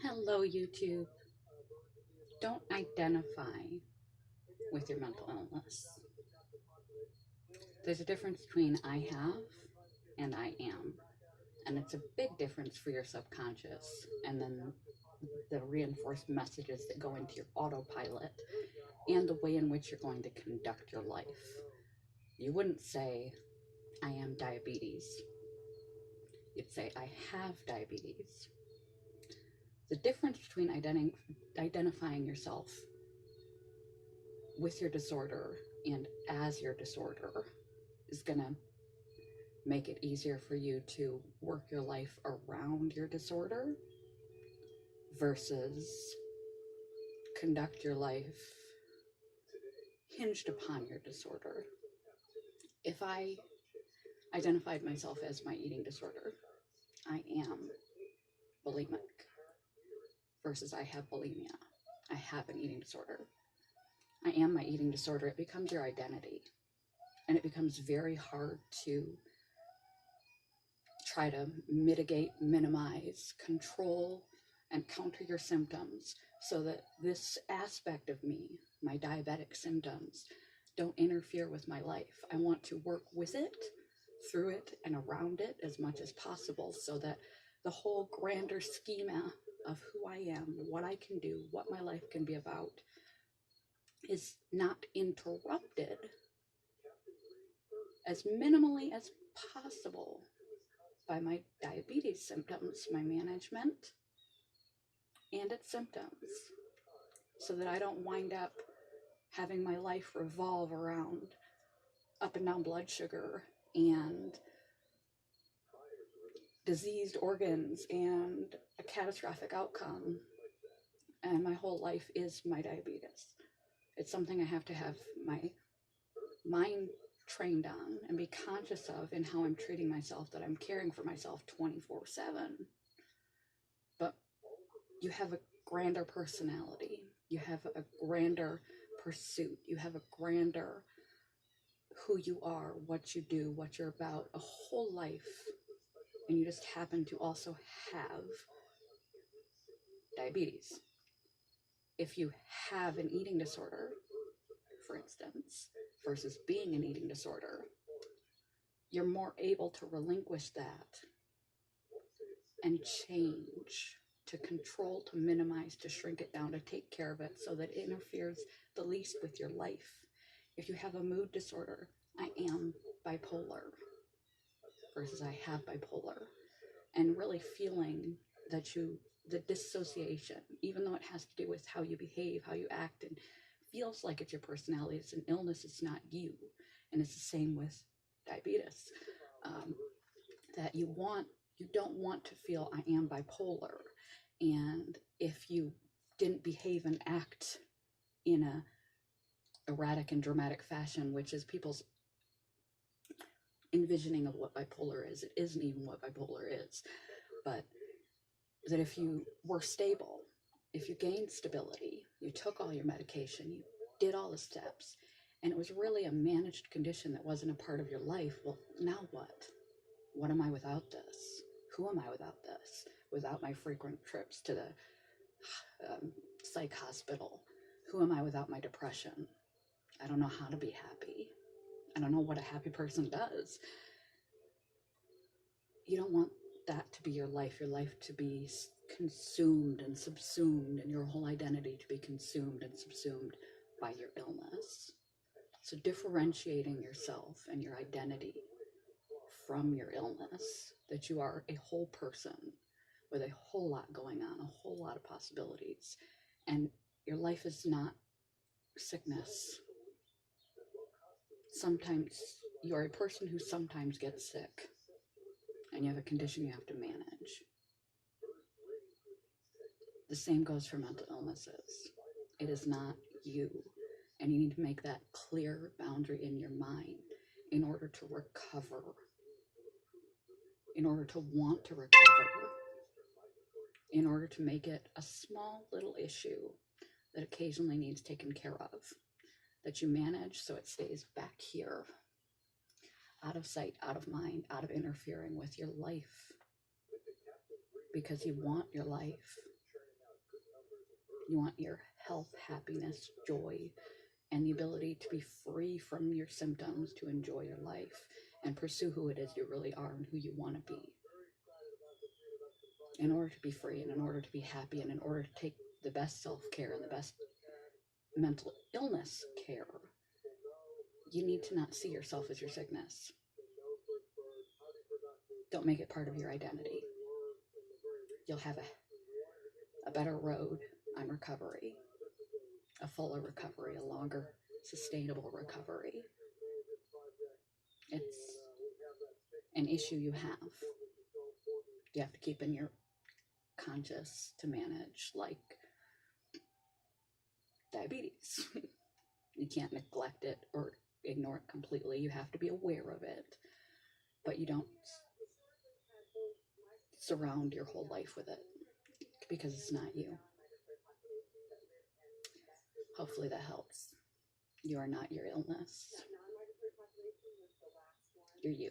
Hello, YouTube. Don't identify with your mental illness. There's a difference between I have and I am. And it's a big difference for your subconscious and then the reinforced messages that go into your autopilot and the way in which you're going to conduct your life. You wouldn't say, I am diabetes. You'd say, I have diabetes. The difference between identifying yourself with your disorder and as your disorder is going to make it easier for you to work your life around your disorder versus conduct your life hinged upon your disorder. If I identified myself as my eating disorder, I am bulimic versus I have bulimia. I have an eating disorder. I am my eating disorder. It becomes your identity. And it becomes very hard to try to mitigate, minimize, control, and counter your symptoms so that this aspect of me, my diabetic symptoms, don't interfere with my life. I want to work with it, through it, and around it as much as possible so that the whole grander schema of who I am, what I can do, what my life can be about, is not interrupted as minimally as possible by my diabetes symptoms, my management, and its symptoms, so that I don't wind up having my life revolve around up and down blood sugar and diseased organs and a catastrophic outcome. And my whole life is my diabetes. It's something I have to have my mind trained on and be conscious of in how I'm treating myself, that I'm caring for myself 24/7. But you have a grander personality. You have a grander pursuit. You have a grander who you are, what you do, what you're about, a whole life. And you just happen to also have diabetes. If you have an eating disorder, for instance, versus being an eating disorder, you're more able to relinquish that and change, to control, to minimize, to shrink it down, to take care of it so that it interferes the least with your life. If you have a mood disorder, I am bipolar versus I have bipolar, and really feeling that the dissociation, even though it has to do with how you behave, how you act, and feels like it's your personality, it's an illness, it's not you. And it's the same with diabetes, that you don't want to feel I am bipolar. And if you didn't behave and act in a erratic and dramatic fashion, which is people's envisioning of what bipolar is, it isn't even what bipolar is, but that if you were stable, if you gained stability, you took all your medication, you did all the steps, and it was really a managed condition that wasn't a part of your life, well, now what? What am I without this? Who am I without this? Without my frequent trips to the psych hospital? Who am I without my depression? I don't know how to be happy. I don't know what a happy person does. You don't want that to be your life to be consumed and subsumed, and your whole identity to be consumed and subsumed by your illness. So differentiating yourself and your identity from your illness, that you are a whole person with a whole lot going on, a whole lot of possibilities, and your life is not sickness. Sometimes you're a person who sometimes gets sick, and you have a condition you have to manage. The same goes for mental illnesses. It is not you, and you need to make that clear boundary in your mind in order to recover, in order to want to recover, in order to make it a small little issue that occasionally needs taken care of, that you manage so it stays back here, out of sight, out of mind, out of interfering with your life, because you want your life You want your health, happiness, joy, and the ability to be free from your symptoms to enjoy your life and pursue who it is you really are and who you want to be. In order to be free and in order to be happy and in order to take the best self-care and the best mental illness care, you need to not see yourself as your sickness. Don't make it part of your identity. You'll have a better road on recovery, a fuller recovery, a longer, sustainable recovery. It's an issue you have to keep in your conscious to manage, like diabetes. You can't neglect it or ignore it completely. You have to be aware of it, but you don't surround your whole life with it because it's not you. Hopefully that helps. You are not your illness. You're you.